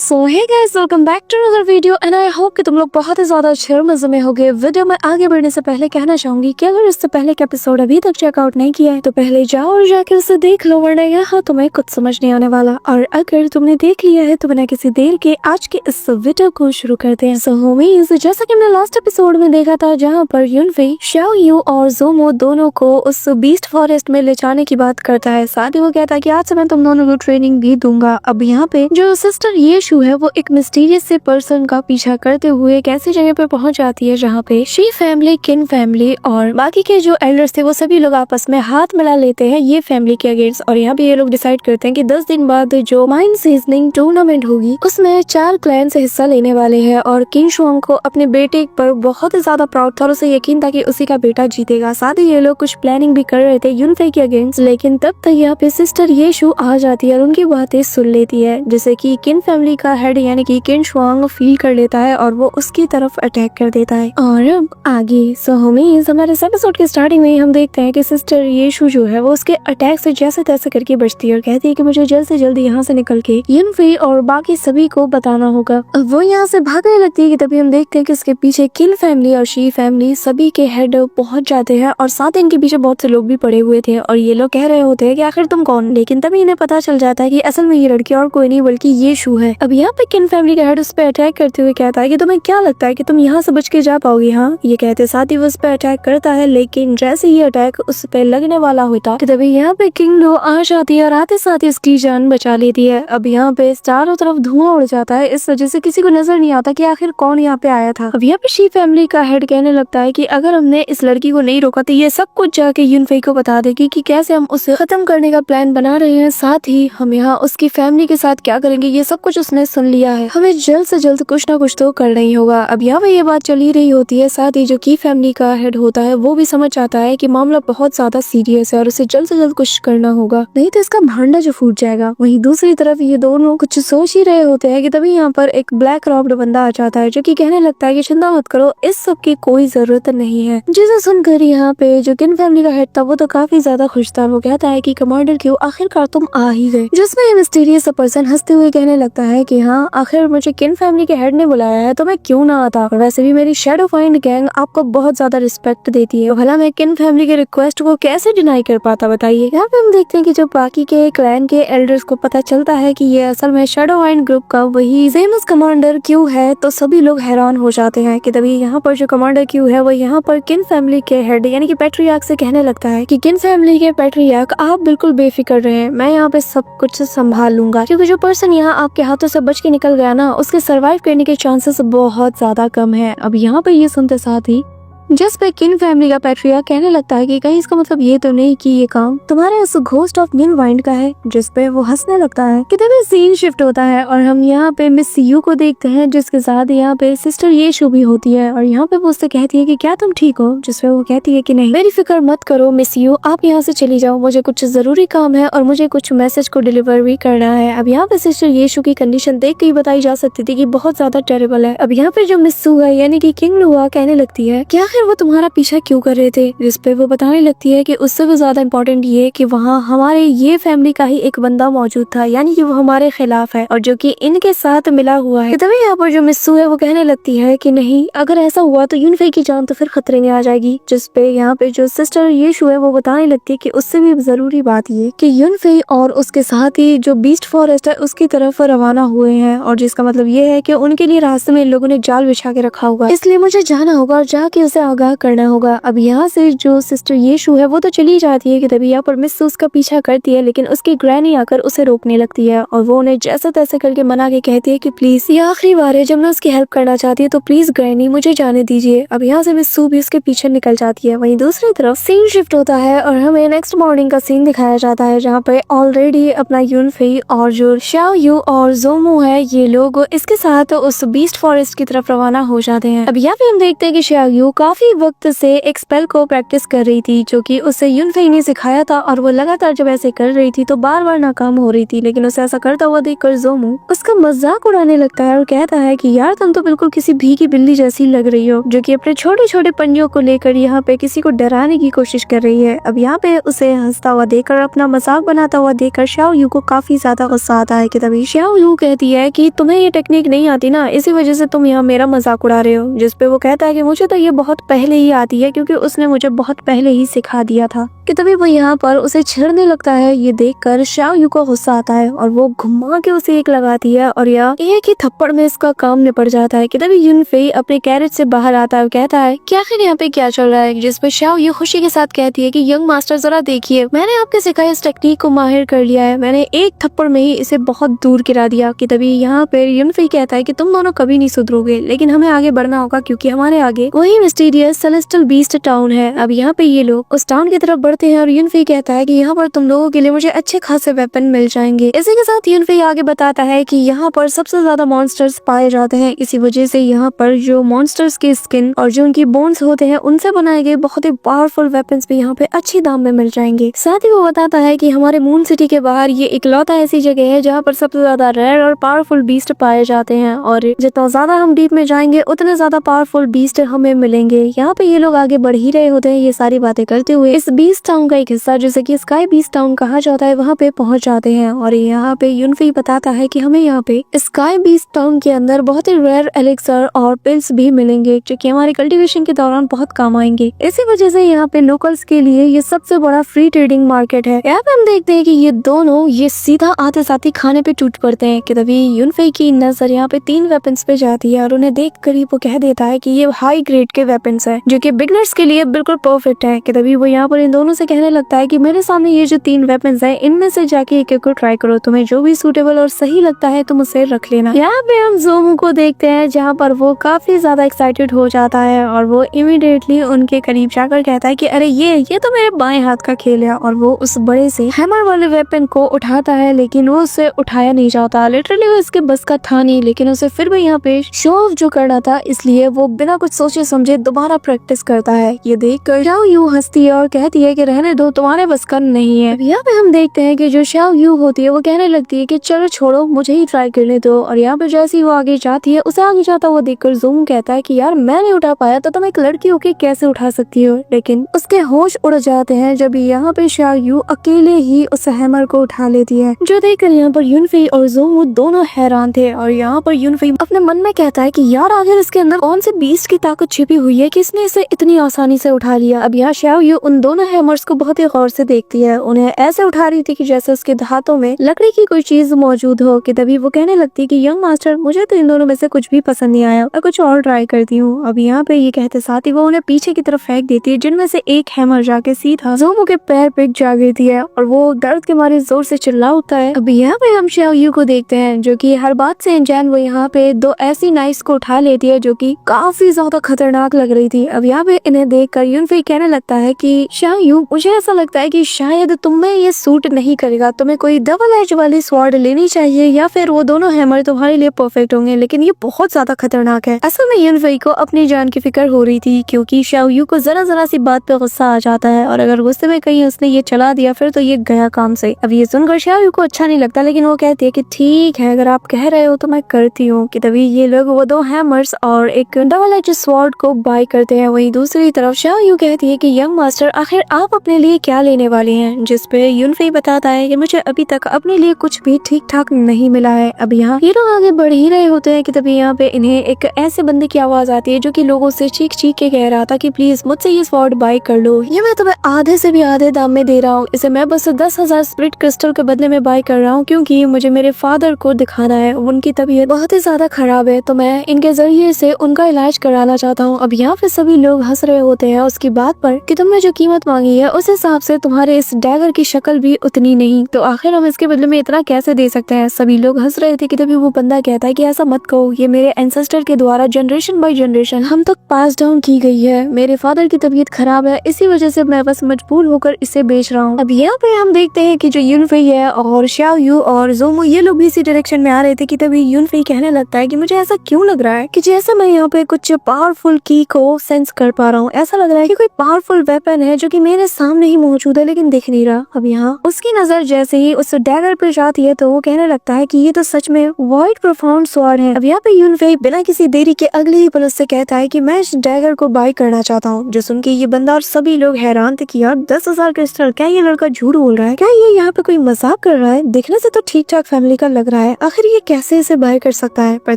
So hey guys, welcome back to another video and I hope कि तुम लोग बहुत ही ज्यादा अच्छे और मजे में होगे। वीडियो में आगे बढ़ने से पहले कहना चाहूंगी कि अगर इससे पहले का एपिसोड अभी तक चेकआउट नहीं किया है तो पहले जाओ और जाकर उसे देख लो, वरना यहाँ तुम्हें कुछ समझ नहीं आने वाला। और अगर तुमने देख लिया है तो बिना किसी देर के आज के इस वीडियो को शुरू करते हैं। सो होमीज, जैसा कि हमने लास्ट एपिसोड में देखा था जहाँ पर युनफेई शाओ यू और जोमो दोनों को उस बीस्ट फॉरेस्ट में ले जाने की बात करता है। साथ ही वो कहता है कि आज से मैं तुम दोनों को ट्रेनिंग भी दूंगा। अब यहाँ पे जो सिस्टर येशु है वो एक मिस्टीरियस से पर्सन का पीछा करते हुए एक ऐसी जगह पर पहुंच जाती है जहाँ पे शी फैमिली, किन फैमिली और बाकी के जो एल्डर्स थे वो सभी लोग आपस में हाथ मिला लेते हैं ये फैमिली के अगेंस्ट। और यहाँ पे ये लोग डिसाइड करते हैं कि 10 दिन बाद जो माइन सीजनिंग टूर्नामेंट होगी उसमें 4 क्लैन से हिस्सा लेने वाले हैं। और किन शुआंग को अपने बेटे पर बहुत ही ज्यादा प्राउड था और उसे यकीन था कि उसी का बेटा जीतेगा। साथ ही ये लोग कुछ प्लानिंग भी कर रहे थे युनफेई के अगेंस्ट, लेकिन तब तक यहाँ पे सिस्टर येशु आ जाती है और उनकी बातें सुन लेती है, जिसे कि किन फैमिली का हेड यानी कि किन शुआंग फील कर लेता है और वो उसकी तरफ अटैक कर देता है। और अब आगे सो होमीज, हमारे इस एपिसोड के स्टार्टिंग में हम देखते हैं कि सिस्टर येशु जो है वो उसके अटैक से जैसे तैसे करके बचती है और कहती है कि मुझे जल्द से जल्द यहाँ से निकल के युनफेई और बाकी सभी को बताना होगा। वो यहाँ से भागने लगती है कि तभी हम देखते हैं कि इसके पीछे किन फैमिली और शी फैमिली सभी के हेड पहुंच जाते हैं और साथ इनके पीछे बहुत से लोग भी पड़े हुए थे और ये लोग कह रहे होते हैं कि आखिर तुम कौन। लेकिन तभी इन्हें पता चल जाता है कि असल में ये लड़की और कोई नहीं बल्कि येशु है। अब यहाँ पे किन फैमिली का हेड उस पर अटैक करते हुए कहता है कि तुम्हें क्या लगता है कि तुम यहाँ से बच के जा पाओगी। हाँ, ये कहते साथ ही वो उस पर अटैक करता है, लेकिन जैसे ये अटैक उस पर लगने वाला होता कि तभी यहाँ पे किंग लो आ जाती है और आते साथ ही उसकी जान बचा लेती है। अब यहाँ पे चारों तरफ धुआं उड़ जाता है, इस वजह से किसी को नजर नहीं आता कि आखिर कौन यहाँ पे आया था। अब यहाँ पे शी फैमिली का हेड कहने लगता है कि अगर हमने इस लड़की को नहीं रोका तो ये सब कुछ जाके युनफेई को बता देगी कि कैसे हम उसे खत्म करने का प्लान बना रहे हैं। साथ ही हम यहाँ उसकी फैमिली के साथ क्या करेंगे ये सब कुछ उसने सुन लिया है, हमें जल्द से जल्द कुछ ना कुछ तो करना ही होगा। अब यहाँ पे ये बात चली रही होती है, साथ ही जो की फैमिली का हेड होता है वो भी समझ आता है कि मामला बहुत ज्यादा सीरियस है और उसे जल्द से जल्द कुछ करना होगा, नहीं तो इसका भांडा जो फूट जाएगा। वहीं दूसरी तरफ ये दोनों कुछ सोच ही रहे होते हैं कि तभी यहाँ पर एक ब्लैक रॉब्ड बंदा आ जाता है जो कि कहने लगता है कि चिंता मत करो, इस सब की कोई जरूरत नहीं है। जिसे सुनकर यहाँ पे जो किन फैमिली का हेड था वो तो काफी ज्यादा खुश था। वो कहता है कि कमांडर क्यों, आखिरकार तुम आ ही गए। जिसमें ये मिस्टीरियस पर्सन हंसते हुए कहने लगता है कि हाँ, आखिर मुझे किन फैमिली के हेड ने बुलाया है तो मैं क्यों ना आता। और वैसे भी मेरी शैडो फाइंड गैंग आपको बहुत ज्यादा रिस्पेक्ट देती है, भला मैं किन फैमिली के रिक्वेस्ट को कैसे डिनाई कर पाता बताइए। यहाँ पे हम देखते हैं कि जो बाकी के क्लैन के एल्डर्स को पता चलता है कि ये असल में शैडो फाइंड ग्रुप का वही फेमस कमांडर क्यू है, तो सभी लोग हैरान हो जाते हैं कि तभी यहाँ पर जो कमांडर क्यू है वो यहाँ पर किन फैमिली के हेड यानी कि पैट्रियार्क से कहने लगता है कि किन फैमिली के पैट्रियार्क आप बिल्कुल बेफिक्र रहे, मैं यहाँ पे सब कुछ संभाल लूंगा, क्योंकि जो पर्सन यहाँ आपके हाथों से बच के निकल गया ना उसके सर्वाइव करने के चांसेस बहुत ज्यादा कम है। अब यहाँ पे ये सुनते साथ ही जिस पे किन फैमिली का पैट्रियार्क कहने लगता है कि कहीं इसका मतलब ये तो नहीं कि ये काम तुम्हारे उस घोस्ट ऑफ मिन वाइंड का है, जिस पे वो हंसने लगता है कि तभी सीन शिफ्ट होता है और हम यहाँ पे मिस यू को देखते हैं जिसके साथ यहाँ पे सिस्टर येशु भी होती है। और यहाँ पे वो उससे कहती है कि क्या तुम ठीक हो, जिसपे वो कहती है कि नहीं, मेरी फिक्र मत करो मिस यू, आप यहाँ से चली जाओ, मुझे कुछ जरूरी काम है और मुझे कुछ मैसेज को डिलीवर भी करना है। अब यहाँ पे सिस्टर येशु की कंडीशन देख के ही बताई जा सकती थी कि बहुत ज्यादा टेरेबल है। अब यहाँ पे जो मिस सू है यानी कि किंग लुआ कहने लगती है क्या वो तुम्हारा पीछा क्यों कर रहे थे, जिस पे वो बताने लगती है कि उससे भी ज्यादा इम्पोर्टेंट ये कि वहाँ हमारे ये फैमिली का ही एक बंदा मौजूद था, यानी कि वो हमारे खिलाफ है और जो कि इनके साथ मिला हुआ है। तभी यहाँ पर जो मिस्सू है वो कहने लगती है कि नहीं, अगर ऐसा हुआ तो युनफेई की जान तो फिर खतरे में आ जाएगी। जिस पे यहाँ पे जो सिस्टर येशु है वो बताने लगती है कि उससे भी जरूरी बात ये कि युनफेई और उसके साथ ही जो बीस्ट फॉरेस्ट है उसकी तरफ रवाना हुए हैं, और जिसका मतलब ये है कि उनके लिए रास्ते में इन लोगों ने जाल बिछा के रखा होगा, इसलिए मुझे जाना होगा और जाके उसे आगाह करना होगा। अब यहाँ से जो सिस्टर येशु है वो तो चली जाती है कि तभी यहाँ पर मिस उसका पीछा करती है, लेकिन उसकी ग्रैनी आकर उसे रोकने लगती है और वो उन्हें जैसा तैसे करके मना के कहती है कि प्लीज ये आखिरी बार है जब मैं उसकी हेल्प करना चाहती है, तो प्लीज ग्रैनी मुझे जाने दीजिए। अब यहाँ से मिस भी उसके पीछे निकल जाती है। वहीं दूसरी तरफ सीन शिफ्ट होता है और हमें नेक्स्ट मॉर्निंग का सीन दिखाया जाता है जहाँ पे ऑलरेडी अपना युनफेई और जो शाओ यू और जोमो है ये लोग इसके साथ उस बीस्ट फॉरेस्ट की तरफ रवाना हो जाते हैं। अब यहाँ पे हम देखते हैं कि शाओ यू काफी काफी वक्त से एक स्पेल को प्रैक्टिस कर रही थी जो कि उसे यूनफेई ने सिखाया था, और वो लगातार जब ऐसे कर रही थी तो बार बार नाकाम हो रही थी। लेकिन उसे ऐसा करता हुआ देखकर जोमू उसका मजाक उड़ाने लगता है और कहता है कि यार तुम तो बिल्कुल किसी भीगी बिल्ली जैसी लग रही हो, जो कि अपने छोटे छोटे पंजों को लेकर यहाँ पे किसी को डराने की कोशिश कर रही है। अब यहाँ पे उसे हंसता हुआ देखकर, अपना मजाक बनाता हुआ देखकर शाओ यू को काफी ज्यादा गुस्सा आता है कि तभी शाओ यू कहती है कि तुम्हें ये टेक्निक नहीं आती ना, इसी वजह से तुम यहाँ मेरा मजाक उड़ा रहे हो। जिसपे वो कहता है कि मुझे तो ये बहुत पहले ही आती है, क्योंकि उसने मुझे बहुत पहले ही सिखा दिया था। कि तभी वो यहाँ पर उसे छेड़ने लगता है। ये देखकर शाओ यू को गुस्सा आता है और वो घुमा के उसे एक लगाती है और यह एक ही थप्पड़ में इसका काम निपट जाता है। कि तभी यूनफेई अपने कैरेट से बाहर आता है और कहता है कि आखिर यहाँ पे क्या चल रहा है। जिसपे शाओ यू खुशी के साथ कहती है कि यंग मास्टर जरा देखिए, मैंने आपके सिखाए इस टेक्निक को माहिर कर लिया है, मैंने एक थप्पड़ में ही इसे बहुत दूर गिरा दिया। कि तभी यहाँ पे यूनफेई कहता है कि तुम दोनों कभी नहीं सुधरोगे, लेकिन हमें आगे बढ़ना होगा क्योंकि हमारे आगे वही मिस्टीरियस सेलेस्टियल बीस्ट टाउन है। अब यहाँ पे ये लोग उस टाउन की तरफ बढ़ते हैं और यूनफेई कहता है कि यहाँ पर तुम लोगों के लिए मुझे अच्छे खासे वेपन मिल जाएंगे। इसी के साथ यूनफेई आगे बताता है कि यहाँ पर सबसे ज्यादा मॉन्स्टर्स पाए जाते हैं, इसी वजह से यहाँ पर जो मॉन्स्टर्स की स्किन और जो उनकी बोन्स होते हैं उनसे बनाए गए बहुत ही पावरफुल वेपन्स भी यहाँ पे अच्छे दाम में मिल जाएंगे। साथ ही वो बताता है कि हमारे मून सिटी के बाहर ये इकलौता ऐसी जगह है जहाँ पर सबसे ज्यादा रेयर और पावरफुल बीस्ट पाए जाते हैं, और जितना ज्यादा हम डीप में जाएंगे उतने ज्यादा पावरफुल बीस्ट हमें मिलेंगे। यहाँ पे ये लोग आगे बढ़ ही रहे होते हैं ये सारी बातें करते हुए। इस बीस्ट टाउन का एक हिस्सा जैसे कि स्काई बीस्ट टाउन कहा जाता है वहाँ पे पहुँच जाते हैं, और यहाँ पे यूनफेई बताता है कि हमें यहाँ पे स्काई बीस्ट टाउन के अंदर बहुत ही रेयर एलिक्सर और पिल्स भी मिलेंगे जो कि हमारे कल्टीवेशन के दौरान बहुत काम आएंगे। इसी वजह से यहाँ पे लोकल्स के लिए ये सबसे बड़ा फ्री ट्रेडिंग मार्केट है। यहाँ पे हम देखते हैं कि ये दोनों ये सीधा आते साथ ही खाने पे टूट पड़ते हैं। कि तभी यूनफेई की नजर यहाँ पे 3 वेपन्स पे जाती है और उन्हें देख कर ही वो कह देता है कि ये हाई ग्रेड के वेपन्स है जो कि बिगनर्स के लिए बिल्कुल परफेक्ट है। कि तभी वो यहाँ पर इन दोनों से कहने लगता है कि मेरे सामने ये जो 3 वेपन्स है इनमें से जाके एक एक को ट्राई करो, तुम्हें जो भी सूटेबल और सही लगता है तुम उसे रख लेना। यहाँ पे हम जोमू को देखते हैं जहाँ पर वो काफी ज्यादा एक्साइटेड हो जाता है और वो इमीडिएटली उनके करीब जाकर कहता है कि अरे ये तो मेरे बाएं हाथ का खेल है, और वो उस बड़े से हैमर वाले वेपन को उठाता है लेकिन वो उसे उठाया नहीं जाता। लिटरली वो इसके बस का था नहीं, लेकिन उसे फिर भी यहाँ पे शो ऑफ जो करना था इसलिए वो बिना कुछ सोचे समझे दोबारा प्रैक्टिस करता है। ये देख कर शाओ यू हंसती है और कहती है कि रहने दो, तुम्हारे बस का नहीं है। यहाँ पे हम देखते हैं कि जो शाओ यू होती है वो कहने लगती है कि चलो छोड़ो, मुझे ही ट्राई करने दो। और यहाँ पे जैसे ही वो आगे जाती है उसे आगे जाता हुआ देखकर जोमू कहता है कि यार मैं नहीं उठा पाया तो तुम एक लड़की होके कैसे उठा सकती हो। लेकिन उसके होश उड़ जाते हैं जब यहाँ पे शाओ यू अकेले ही उस हैमर को उठा लेती है, जो देखकर यहाँ पर यूनफेई और जोमू दोनों हैरान थे। और यहाँ पर यूनफेई अपने मन में कहता है कि यार आखिर इसके अंदर कौन से बीस्ट की ताकत छिपी हुई है कि इसने इसे इतनी आसानी से उठा लिया। अब यहाँ शाओ यू उन दोनों हैमर्स को बहुत ही गौर से देखती है, उन्हें ऐसे उठा रही थी कि जैसे उसके हाथों में लकड़ी की कोई चीज मौजूद हो। कि तभी वो कहने लगती है कि यंग मास्टर मुझे तो इन दोनों में से कुछ भी पसंद नहीं आया, मैं कुछ और ट्राई करती हूँ। अब यहाँ पे ये कहते साथ ही वो उन्हें पीछे की तरफ फेंक देती है, जिनमें से एक हैमर जाके सीधा जोमू के पैर पे जा गिरती है और वो दर्द के मारे जोर से चिल्ला उठता है। अब यहाँ पे हम शाओ यू को देखते हैं जो कि हर बात से अनजान वो यहाँ पे 2 ऐसी नाइफ्स को उठा लेती है जो कि काफी ज्यादा खतरनाक लग रही थी। अब यहाँ पे इन्हें देखकर यूनफेई कहने लगता है कि शाओ यू मुझे ऐसा लगता है कि शायद तुम्हें ये सूट नहीं करेगा, तुम्हें कोई डबल एज वाली स्वॉर्ड लेनी चाहिए या फिर वो दोनों हैमर तुम्हारे लिए परफेक्ट होंगे, लेकिन ये बहुत ज्यादा खतरनाक है। असल में यूनफेई को अपनी जान की फिक्र हो रही थी क्योंकि शाओ यू को जरा सी बात पे गुस्सा आ जाता है और अगर गुस्से में कहीं उसने ये चला दिया फिर तो ये गया काम से। अब ये सुनकर शाओ यू को अच्छा नहीं लगता, लेकिन वो कहती है कि ठीक है अगर आप कह रहे हो तो मैं करती हूँ। कि तभी ये लोग वो 2 हैमर्स और एक डबल एज स्वॉर्ड को बाय करते हैं। वहीं दूसरी तरफ शाओ यू कहती है कि यंग मास्टर आखिर आप अपने लिए क्या लेने वाले हैं, जिसपे यूनफेई बताता है कि मुझे अभी तक अपने लिए कुछ भी ठीक ठाक नहीं मिला है। अब यहाँ ये लोग आगे बढ़ ही रहे होते हैं कि तभी यहाँ पे इन्हें एक ऐसे बंदे की आवाज आती है जो कि लोगों से चीख के कह रहा था कि प्लीज मुझसे ये स्वॉर्ड बाय कर लो, ये मैं तुम्हें आधे से भी आधे दाम में दे रहा हूँ, इसे मैं बस 10,000 स्प्रिट क्रिस्टल के बदले में बाय कर रहा हूँ क्योंकि मुझे मेरे फादर को दिखाना है, उनकी तबीयत बहुत ही ज्यादा खराब है तो मैं इनके जरिए से उनका इलाज कराना चाहता हूँ। अब यहाँ पे सभी लोग हंस रहे होते हैं उसकी बात पर कि तुमने जो कीमत मांगी है उस हिसाब से तुम्हारे इस डैगर की शक्ल भी उतनी नहीं, तो आखिर हम इसके बदले में इतना कैसे दे सकते हैं। सभी लोग हंस रहे थे कि तभी वो बंदा कहता है कि ऐसा मत कहो, ये मेरे एंसेस्टर के द्वारा जनरेशन बाय जनरेशन हम तक पास डाउन की गई है। मेरे फादर की तबीयत खराब है, इसी वजह से मैं बस मजबूर होकर इसे बेच रहा हूँ। अब यहाँ पे हम देखते हैं कि जो यूनफेई है और शाओ यू और जोमो ये लोग भी इसी डायरेक्शन में आ रहे थे कि तभी यूनफेई कहने लगता है कि मुझे ऐसा क्यों लग रहा है कि जैसे मैं यहाँ पे कुछ पावरफुल की को सेंस कर पा रहा हूँ। ऐसा लग रहा है कि कोई पावरफुल वेपन है जो कि मेरे सामने ही मौजूद है लेकिन दिख नहीं रहा। अब यहाँ उसकी नजर जैसे ही उस डैगर पे जाती है तो वो कहने लगता है कि ये तो सच में वाइट प्रोफाउंड स्वॉर्ड है। अब यहाँ पे यूनफेई बिना किसी देरी के अगले ही पल से कहता है कि मैं इस डैगर को बाय करना चाहता हूँ। जो सुन के ये बंदा और सभी लोग हैरान थे कि यार 10,000 क्रिस्टल, क्या ये लड़का झूठ बोल रहा है? क्या ये यहाँ पे कोई मजाक कर रहा है? देखने से तो ठीक ठाक फैमिली का लग रहा है, आखिर ये कैसे इसे बाय कर सकता है? पर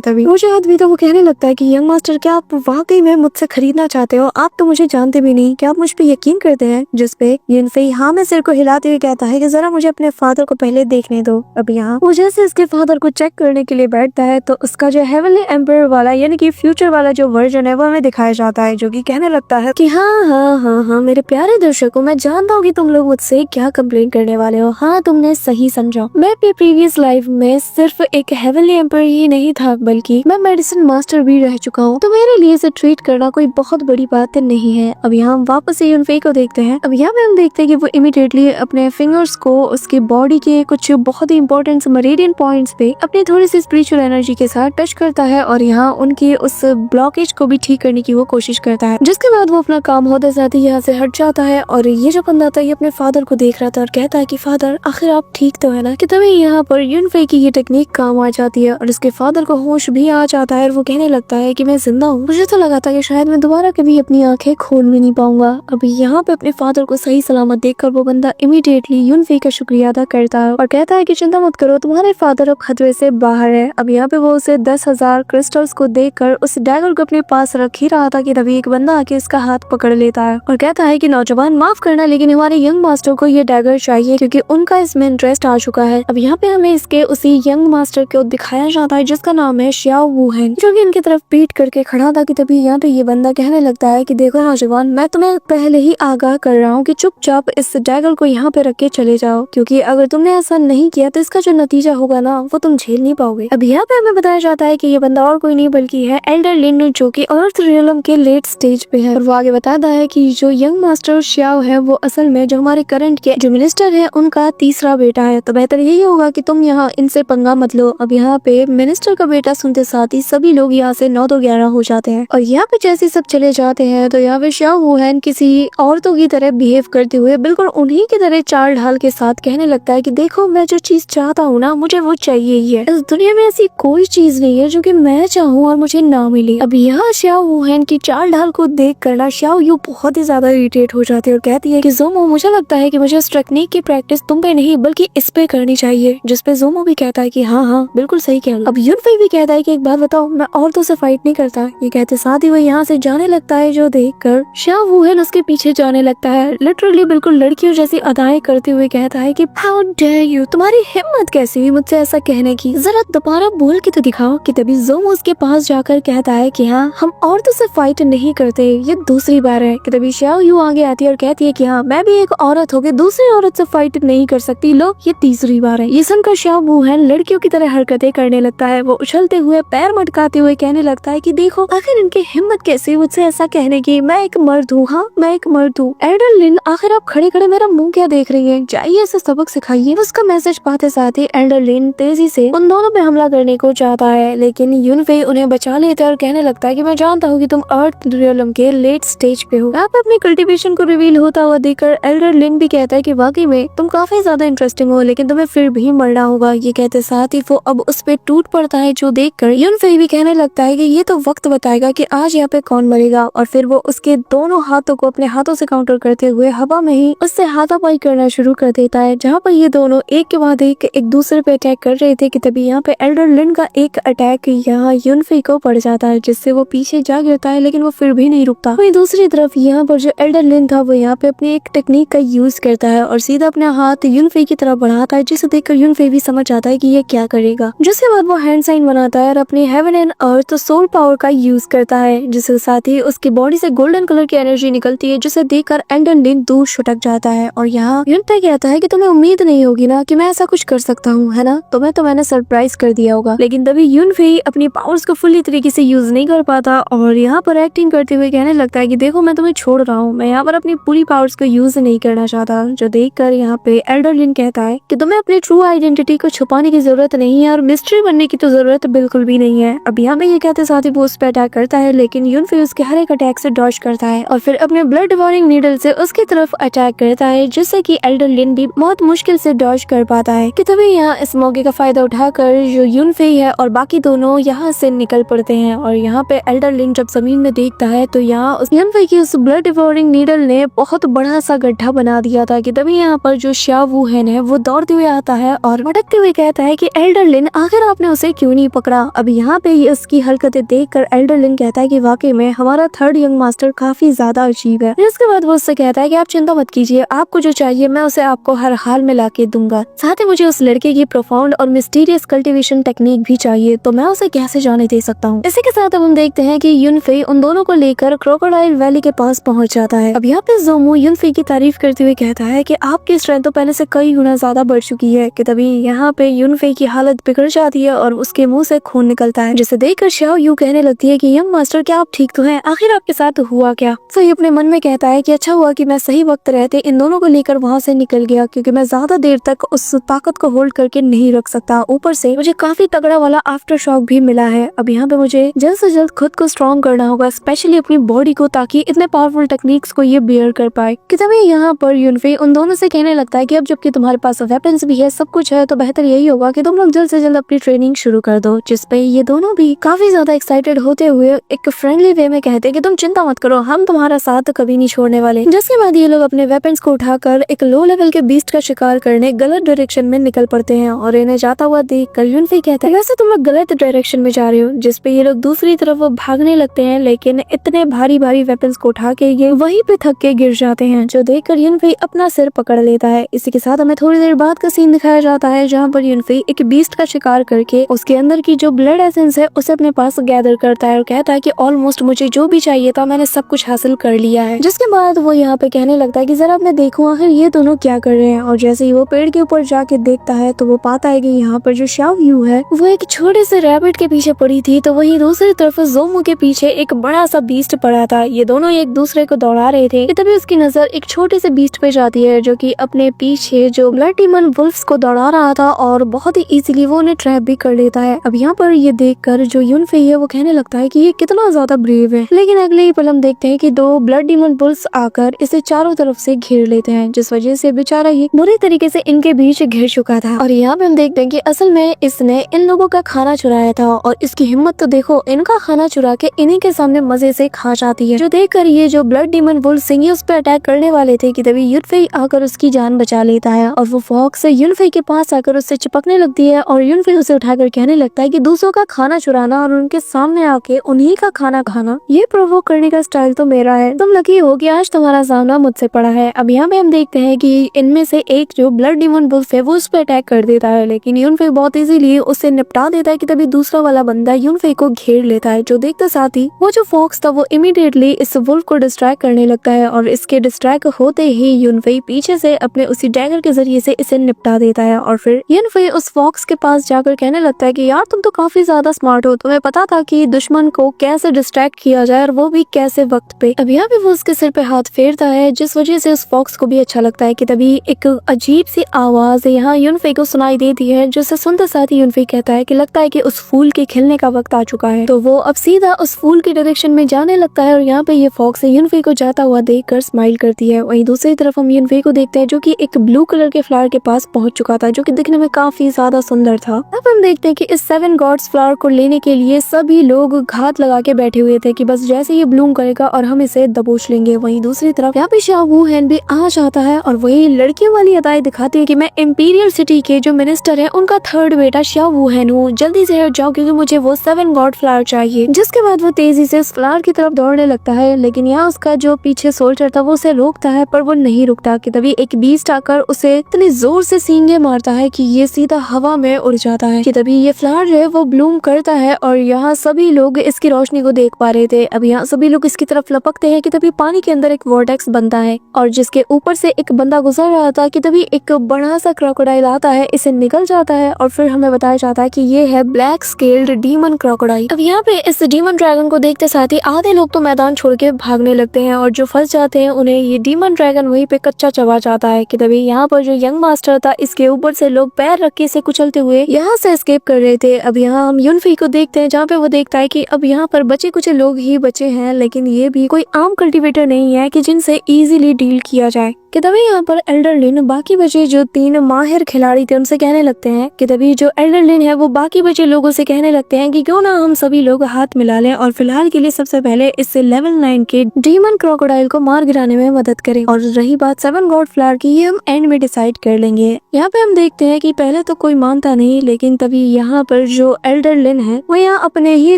तभी मुझे आदमी तो वो कहने लगता है कि यंग मास्टर, क्या आप वाकई में मुझसे खरीदना चाहते हो? आप तो मुझे जानते भी नहीं, क्या आप मुझ पे यकीन करते हैं? जिसपे यूनफेई हाँ में सिर को हिलाते हुए कहता है कि जरा मुझे अपने फादर को पहले देखने दो। अब यहाँ वो जैसे इसके फादर को चेक करने के लिए बैठता है तो उसका जो हेवनली एम्पायर वाला यानी कि फ्यूचर वाला जो वर्जन है वो हमें दिखाया जाता है, जो कि कहने लगता है कि हाँ मेरे प्यारे दर्शकों, मैं जानता हूँ कि तुम लोग मुझसे क्या कंप्लेन करने वाले हो। हाँ, तुमने सही समझा, मैं अपनी प्रीवियस लाइफ में सिर्फ एक हेवनली एम्पायर ही नहीं था बल्कि मैं मेडिसिन मास्टर भी रह चुका हूँ, तो मेरे लिए इसे ट्रीट करना कोई बहुत बड़ी बात नहीं है। अब यहाँ हम वापस से यूनफेई को देखते हैं। अब यहाँ पे हम देखते हैं कि वो इमीडिएटली अपने फिंगर्स को उसकी बॉडी के कुछ बहुत ही इंपॉर्टेंट मेरिडियन पॉइंट्स पे अपनी थोड़ी सी स्पिरिचुअल एनर्जी के साथ टच करता है और यहाँ उनकी उस ब्लॉकेज को भी ठीक करने की वो कोशिश करता है, जिसके बाद वो अपना काम होते जाते यहाँ से हट जाता है। और ये जो बंदा था ये अपने फादर को देख रहा था और कहता है कि फादर, आखिर आप ठीक तो है ना? कि तभी यहाँ पर यूनफेई की ये टेक्निक काम आ जाती है और उसके फादर को होश भी आ जाता है और वो कहने लगता है कि मैं जिंदा हूँ। मुझे तो लगा था कि शायद मैं दोबारा कभी अपनी आंखें खोल भी नहीं पाऊंगा। अभी यहाँ पे अपने फादर को सही सलामत देखकर वो बंदा इमीडिएटली यूनफेई का शुक्रिया अदा करता है और कहता है कि चिंता मत करो, तुम्हारे फादर अब खतरे से बाहर है। अब यहाँ पे वो उसे 10,000 क्रिस्टल्स को देखकर उस डैगर को अपने पास रख ही रहा था कि तभी एक बंदा आके इसका हाथ पकड़ लेता है और कहता है कि नौजवान, माफ करना लेकिन हमारे यंग मास्टर को ये डैगर चाहिए क्योंकि उनका इसमें इंटरेस्ट आ चुका है। अब यहाँ पे हमें इसके उसी यंग मास्टर को दिखाया जाता है जिसका नाम है शाओ वुहेन, जो कि इनकी तरफ पीट करके खड़ा था। कि तभी यहाँ पे ये बंदा कहने लगता है कि देखो नौजवान, मैं तुम्हें पहले ही आगाह कर रहा हूँ कि चुपचाप इस डैगर को यहाँ पे रख के चले जाओ, क्योंकि अगर तुमने ऐसा नहीं किया तो इसका जो नतीजा होगा ना वो तुम झेल नहीं पाओगे। अब यहाँ पे हमें बताया जाता है कि ये बंदा और कोई नहीं बल्कि है एल्डर लिन, जो कि अर्थ रियलम के लेट स्टेज पे है। और वो आगे बताता है कि जो यंग मास्टर शाओ है वो असल में जो हमारे करंट के जो मिनिस्टर है उनका तीसरा बेटा है, तो बेहतर यही होगा कि तुम यहाँ इनसे पंगा मत लो। अब यहाँ पे मिनिस्टर का बेटा सुनते साथ ही सभी लोग यहाँ से 9 तो 11 हो जाते हैं और यहाँ पे जैसे सब चले जाते हैं तो यहाँ पे शाओ वुहेन किसी औरतों की तरह बिहेव करते हुए बिल्कुल उन्हीं की तरह चाल ढाल के साथ कहने लगता है कि देखो, मैं जो चीज चाहता हूँ ना मुझे वो चाहिए ही है। इस दुनिया में ऐसी कोई चीज नहीं है जो कि मैं चाहूँ और मुझे ना मिले। अब यहाँ शाओ वुहेन की चाल ढाल को देख कर ना शाओ यू बहुत ही ज्यादा इरिटेट हो जाती है और कहती है कि जोमो, मुझे लगता है कि मुझे इस टेक्निक की प्रैक्टिस तुम पे नहीं बल्कि इस पे करनी चाहिए। जिसपे जोमो भी कहता है कि हाँ बिल्कुल सही कह रहा हूं। अब यूनफेई भी कहता है कि एक बात बताओ, मैं औरतों से फाइट नहीं करता। ये कहते साथ ही वो यहाँ से जाने लगता है, जो देख कर शाओ वुहेन उसके पीछे जाने लगता है, लिटरली बिल्कुल लड़कियों जैसी अदाएं करते हुए कहता है कि हाउ डेयर यू, तुम्हारी हिम्मत कैसी हुई मुझसे ऐसा कहने की, जरा दोबारा बोल के तो दिखाओ। कि तभी जोमो उसके पास जाकर कहता है कि हाँ, हम औरतों से फाइट नहीं करते, ये दूसरी बार है। कि तभी शाओ यू आगे आती है और कहती है कि हाँ, मैं भी एक औरत होकर दूसरी औरत से फाइट नहीं कर सकती, लो ये तीसरी बार है। ये सुनकर शाओ वुहेन लड़कियों की तरह हरकतें करने लगता है। वो उछलते हुए पैर मटकाते हुए कहने लगता है कि देखो, आखिर इनकी हिम्मत कैसे मुझसे ऐसा कहने की, मैं एक मर्द हूँ। हाँ, मैं एक मर्द हूँ। एल्डर लिन, आखिर आप खड़े खड़े मेरा मुंह क्या देख रही है, जाइए इसे सबक सिखाइए। उसका मैसेज पाते साथ ही एल्डर लिन तेजी से उन दोनों पे हमला करने को चाहता है, लेकिन यूनफेई उन्हें बचा लेता है और कहने लगता है कि मैं जानता हूँ कि तुम अर्थ रियलम के लेट स्टेज पे हो। आप अपने कल्टीवेशन को रिवील होता हुआ देखकर एल्डर लिन भी कहता है कि वाकई में तुम काफी ज्यादा इंटरेस्टिंग हो, लेकिन तुम्हें फिर भी मरना होगा। ये कहते साथ ही वो अब उस पे टूट पड़ता है, जो देखकर यूनफेई भी कहने लगता है कि ये तो वक्त बताएगा कि आज यहाँ पे कौन मरेगा। और फिर वो उसके दोनों हाथों को अपने हाथों से काउंटर करते हुए हवा में ही उससे हाथापाई करना शुरू कर देता है, जहाँ पर ये दोनों एक के बाद एक दूसरे पे अटैक कर रहे थे। कि तभी यहाँ पे एल्डर लिन का एक अटैक यहाँ यूनफेई को पड़ जाता है, जिससे वो पीछे जा गिरता है, लेकिन वो फिर भी नहीं रुकता। वहीं दूसरी तरफ यहाँ पर जो एल्डर लिन था वो यहाँ पे अपनी एक टेक्निक का यूज करता है और सीधा अपना हाथ यूनफेई की तरफ बढ़ाता है, जिसे देखकर यूनफेई भी समझ आता है कि ये क्या करेगा। जिसके बाद वो हैंड साइन बनाता है और अपने heaven and earth soul power का यूज करता है, जिसके साथ ही उसकी बॉडी से गोल्डन कलर की एनर्जी निकलती है, जिसे देखकर एल्डर एल्डन लिन दूर छुटक जाता है और यहाँ यूनफे कहता है कि तुम्हें उम्मीद नहीं होगी ना कि मैं ऐसा कुछ कर सकता हूँ, है ना? तुम्हें तो मैंने सरप्राइज कर दिया होगा। लेकिन तभी यूनफे अपनी पावर्स को फुल्ली तरीके से यूज नहीं कर पाता और यहाँ पर एक्टिंग करते हुए कहने लगता है कि देखो मैं तुम्हें छोड़ रहा हूँ, मैं यहाँ पर अपनी पूरी पावर्स को यूज नहीं करना चाहता। जो देखकर यहाँ पे एल्डन लिन कहता है कि तुम्हें अपनी ट्रू आइडेंटिटी को छुपाने की जरूरत नहीं है और मिस्ट्री बनने की तो जरूरत बिल्कुल भी नहीं है। अब यहाँ पे ये कहते साथ ही वो उस पर अटैक करता है, लेकिन यूनफे उसके हर एक अटैक से डॉज करता है और फिर अपने ब्लड डिवोरिंग नीडल से उसकी तरफ अटैक करता है, जिससे कि एल्डन लिन भी बहुत मुश्किल से डॉज कर पाता है। कि तभी यहाँ इस मौके का फायदा उठाकर जो यूनफे है और बाकी दोनों यहाँ से निकल पड़ते हैं और यहाँ पे एल्डन लिन जब जमीन में देखता है तो यहाँ यूनफे की उस ब्लड डिवोरिंग नीडल ने बहुत बड़ा सा गड्ढा बना दिया था। कि तभी यहाँ पर जो शाओ वुहेन है वो दौड़ते हुए आता है और भटकते हुए कहता है कि एल्डन लिन आखिर आपने उसे क्यों नहीं पकड़ा। अब यहाँ पे इसकी हरकतें देखकर एल्डन लिन कहता है कि वाकई में हमारा थर्ड यंग मास्टर काफी ज्यादा अजीब है। इसके बाद वो उससे कहता है कि आप चिंता मत कीजिए, आपको जो चाहिए मैं उसे आपको हर हाल में लाके दूंगा। साथ ही मुझे उस लड़के की प्रोफाउंड और मिस्टीरियस कल्टीवेशन टेक्निक भी चाहिए, तो मैं उसे कैसे जाने दे सकता हूँ। इसी के साथ अब हम देखते हैं कि यूनफे उन दोनों को लेकर क्रोकोडाइल वैली के पास पहुंच जाता है। अब यहाँ पे जोमू यूनफे की तारीफ करते हुए कहता है कि आपकी स्ट्रेंथ तो पहले से कई गुना ज्यादा बढ़ चुकी है। कि तभी यहाँ पे यूनफे की हालत बिगड़ जाती है और उसके मुंह से खून निकलता है, जिसे देखकर शाओ यू कहने लगती है कि यंग मास्टर क्या आप ठीक तो हैं? आखिर आपके साथ हुआ क्या? तो ये अपने मन में कहता है कि अच्छा हुआ कि मैं सही वक्त रहते इन दोनों को लेकर वहाँ से निकल गया, क्योंकि मैं ज्यादा देर तक उस ताकत को होल्ड करके नहीं रख सकता। ऊपर से मुझे काफी तगड़ा वाला आफ्टर शॉक भी मिला है। अब यहाँ पे मुझे जल्द से जल्द खुद को स्ट्रॉन्ग करना होगा, स्पेशली अपनी बॉडी को, ताकि इतने पावरफुल टेक्निक्स को ये बियर कर पाए। कि तभी यहाँ पर यूनफे उन दोनों से कहने लगता है कि अब जबकि तुम्हारे पास वेपन्स भी है, सब कुछ है, तो बेहतर यही होगा कि तुम लोग जल्द से जल्द अपनी ट्रेनिंग शुरू कर दो। जिसपे ये दोनों भी काफी ज्यादा एक्साइटेड होते हुए एक फ्रेंडली वे में कहते हैं कि तुम चिंता मत करो, हम तुम्हारा साथ कभी नहीं छोड़ने वाले। जिसके बाद ये लोग अपने वेपन्स को उठाकर एक लो लेवल के बीस्ट का शिकार करने गलत डायरेक्शन में निकल पड़ते हैं और इन्हें जाता हुआ देखकर यूनफे कहता है वैसे तुम लोग गलत डायरेक्शन में जा रहे हो। जिसपे ये लोग दूसरी तरफ भागने लगते हैं, लेकिन इतने भारी भारी वेपन्स को उठा के ये वहीं पे थक के गिर जाते हैं, जो देखकर यूनफे अपना सिर पकड़ लेता है। इसी के साथ हमें थोड़ी देर बाद का सीन दिखाया जाता है, जहाँ पर यूनफे एक बीस्ट का शिकार करके उसके अंदर की जो ब्लड एसेंस है उसे अपने पास गैदर करता है और कहता है कि ऑलमोस्ट मुझे जो भी चाहिए था मैंने सब कुछ हासिल कर लिया है। जिसके बाद वो यहाँ पे कहने लगता है कि जरा मैं देखूं आखिर ये दोनों क्या कर रहे हैं। और जैसे ही वो पेड़ के ऊपर जाके देखता है तो वो पाता है कि यहाँ पर जो शाओ यू है वो एक छोटे से रैबिट के पीछे पड़ी थी, तो वहीं दूसरी तरफ जोमू के पीछे एक बड़ा सा बीस्ट पड़ा था। ये दोनों एक दूसरे को दौड़ा रहे थे। तभी उसकी नजर एक छोटे से बीस्ट पे जाती है जो कि अपने पीछे जो ब्लड डीमन वुल्फ्स को दौड़ा रहा था और बहुत ही इजीली वो उन्हें ट्रैप भी कर लेता है। अब यहाँ पर ये देखकर जो यूनफे है वो कहने लगता है कि ये कितना ज्यादा ब्रेव है। लेकिन अगले ही पल हम देखते हैं कि दो ब्लड डीमन बुल्स आकर इसे चारों तरफ से घेर लेते हैं, जिस वजह से बेचारा ये बुरी तरीके से इनके बीच घिर चुका था। और यहाँ पे हम देखते हैं कि असल में इसने इन लोगों का खाना चुराया था और इसकी हिम्मत तो देखो, इनका खाना चुरा के इन्हीं के सामने मजे से खा जाती है। जो देखकर ये जो ब्लड डीमन बुल सिंह उस पर अटैक करने वाले थे कि तभी यूनफे आकर उसकी जान बचा लेता है और वो फॉक्स से यूनफे के पास आकर उससे चिपकने लगती है और यूनफे उसे उठाकर कहने लगता है कि दूसरों का खाना चुराना और उनके सामने आके उन्हीं का खाना खाना, ये प्रोवोक करने का स्टाइल तो मेरा है। तुम लकी हो कि आज तुम्हारा सामना मुझसे पड़ा है। अब यहाँ पे हम देखते हैं कि इनमें से एक जो ब्लड डीमन बुल्स है वो उस पर अटैक कर देता है, लेकिन यूनफे बहुत इजीली उससे निपटा देता है कि तभी दूसरा वाला बंदा यूनफे को घेर लेता है। जो देखते साथ ही वो जो फॉक्स था वो इमीडिएटली इस वुल्फ को डिस्ट्रैक्ट करने लगता है और इसके डिस्ट्रैक्ट होते ही यूनफे पीछे से अपने उसी डैगर के जरिए से इसे निपटा देता है। और फिर यूनफे उस फॉक्स के पास जाकर कहने लगता है कि यार तुम तो काफी ज्यादा स्मार्ट हो, तुम्हें पता था कि दुश्मन को कैसे डिस्ट्रैक्ट किया जाए और वो भी कैसे वक्त पे। अब यहाँ पे वो उसके सिर पे हाथ फेरता है, जिस वजह से उस फॉक्स को भी अच्छा लगता है। कि तभी एक अजीब सी आवाज यहाँ यूनफे को सुनाई देती है, जिसे सुनते साथ ही यूनफे कहता है कि लगता है कि उस फूल के खिलने का वक्त आ चुका है। तो वो अब सीधा उस फूल की डायरेक्शन में जाने लगता है और यहाँ पे ये फॉक्स यूनफे को जाता हुआ देखकर स्माइल करती है। वहीं दूसरी तरफ हम यूनफे को देखते हैं जो कि एक ब्लू कलर के फ्लावर के पास पहुंच चुका था, जो कि दिखने में काफी ज्यादा सुंदर था। अब हम देखते हैं कि इस 7 गॉड्स फ्लावर को लेने के लिए सभी लोग घात लगा के बैठे हुए थे कि बस जैसे ये ब्लूम करेगा और हम इसे दबोच लेंगे। वहीं दूसरी तरफ यहाँ पे शाओ वुहेन भी आ जाता है और वही लड़कियों वाली अदाएं दिखाती है कि मैं इंपीरियल सिटी के जो मिनिस्टर है उनका थर्ड बेटा शाओ वुहेन हूँ, जल्दी से हट जाओ क्योंकि मुझे वो 7 गॉड फ्लावर चाहिए। जिसके बाद वो तेजी से उस फ्लावर की तरफ दौड़ने लगता है, लेकिन यहाँ उसका जो पीछे सोल्जर था वो उसे रोकता है, पर वो नहीं रुकता। कि तभी एक बीस्ट आकर उसे इतनी जोर से सींगे मारता है कि ये सीधा हवा में उड़ जाता है। कि तभी ये फ्लावर जो है वो ब्लूम करता है और यहाँ सभी लोग इसकी रोशनी को देख पा रहे थे। अब यहाँ सभी लोग इसकी तरफ लपकते हैं कि तभी पानी के अंदर एक वर्टेक्स ब्लैक्स बनता है और जिसके ऊपर से एक बंदा गुजर रहा था कि तभी एक बड़ा सा क्रोकोडाइल आता है, इसे निकल जाता है और फिर हमें बताया जाता है कि ये है ब्लैक स्केल्ड डीमन क्रोकोडाइल। अब यहाँ पे इस डीमन ड्रैगन को देखते साथ ही आधे लोग तो मैदान छोड़ के भागने लगते हैं और जो फंस जाते हैं उन्हें ये डीमन ड्रैगन वहीं पे कच्चा चबा जाता है कि तभी यहाँ पर जो यंग मास्टर था इसके ऊपर से लोग पैर रख के इसे कुचलते हुए यहाँ से एस्केप कर रहे थे। अब यहाँ हम युनफी को देखते हैं जहाँ पे वो देखता है कि अब यहाँ पर बचे कुछ लोग ही बचे हैं, लेकिन ये भी कोई आम कल्टीवेटर नहीं है कि जिनसे इजीली डील किया जाए। कि तभी यहाँ पर एल्डरलिन बाकी बचे जो 3 माहिर खिलाड़ी थे उनसे कहने लगते हैं कि तभी जो एल्डरलिन है वो बाकी बचे लोगों से कहने लगते हैं कि क्यों ना हम सभी लोग हाथ मिला लें और फिलहाल के लिए सबसे पहले इस लेवल 9 के डीमन क्रोकोडाइल को मार गिराने में मदद करें और रही बात 7 गॉड फ्लावर की, ये हम एंड में डिसाइड कर लेंगे। यहाँ पे हम देखते हैं कि पहले तो कोई मानता नहीं, लेकिन तभी यहाँ पर जो एल्डरलिन है वो यहाँ अपने ही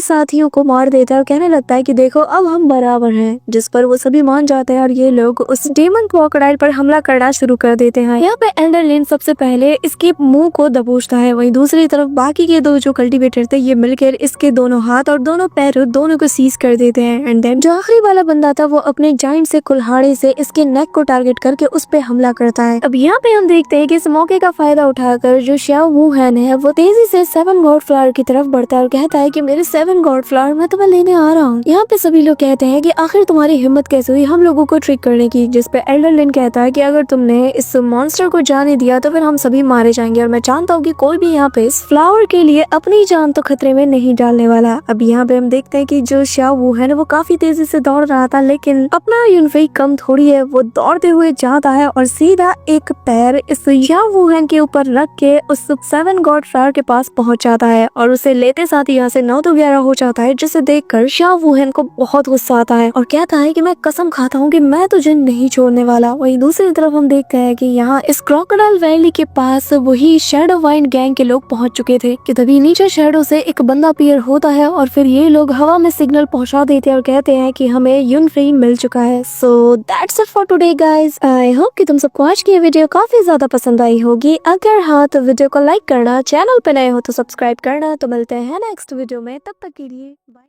साथियों को मार देता है और कहने लगता है कि देखो अब हम बराबर हैं, जिस पर वो सभी मान जाते हैं और ये लोग उस डीमन क्रोकोडाइल पर हमला करना शुरू कर देते हैं। यहाँ पे एल्डरलिन सबसे पहले इसके मुंह को दबोचता है, वहीं दूसरी तरफ बाकी के 2 जो कल्टीवेटर थे ये मिलकर इसके दोनों हाथ और दोनों पैर दोनों को सीज कर देते हैं। एंड देन जो आखिरी वाला बंदा था वो अपने जाइंट से कुल्हाड़े से इसके नेक को टारगेट करके उस पे हमला करता है। अब यहाँ पे हम देखते हैं कि इस मौके का फायदा उठाकर जो श्याओ वुहेन है वो तेजी से 7 गॉड फ्लावर की तरफ बढ़ता है और कहता है कि मेरे 7 गॉड फ्लावर मैं तुम्हें लेने आ रहा हूँ। यहाँ पे सभी लोग कहते हैं कि आखिर तुम्हारी हिम्मत कैसे हुई हम लोगों को ट्रिक करने की, जिस पे एल्डरलिन कहता है कि अगर तुमने इस मॉन्स्टर को जाने दिया तो फिर हम सभी मारे जाएंगे और मैं जानता हूँ कि कोई भी यहाँ पे इस फ्लावर के लिए अपनी जान तो खतरे में नहीं डालने वाला। अब यहाँ पे हम देखते हैं कि जो श्याओ वुहेन है वो काफी तेजी से दौड़ रहा था, लेकिन अपना युनफी कम थोड़ी है, वो दौड़ते हुए जाता है और सीधा एक पैर इस श्याओ वुहेन के ऊपर रख के उस 7 गॉड फ्लावर के पास पहुंच जाता है और उसे लेते साथ ही यहाँ से 9 तो 11 हो जाता है, जिसे देखकर श्याओ वुहेन को बहुत गुस्सा आता है और कहता है कि मैं कसम खाता हूँ कि मैं तुझे नहीं छोड़ने वाला। वहीं दूसरी तरफ हम देखते हैं कि यहाँ इस क्रोकोडाइल वैली के पास वही शैडो वाइन गैंग के लोग पहुंच चुके थे कि तभी नीचे शैडो से एक बंदा अपीयर होता है और फिर ये लोग हवा में सिग्नल पहुंचा देते हैं और कहते हैं कि हमें युनफ्री मिल चुका है। So that's it for today guys. I hope कि तुम सबको आज की ये वीडियो काफी ज्यादा पसंद आई होगी। अगर हाँ तो वीडियो को लाइक करना, चैनल पे नए हो तो सब्सक्राइब करना। तो मिलते हैं नेक्स्ट वीडियो में, तब तक के लिए बाय।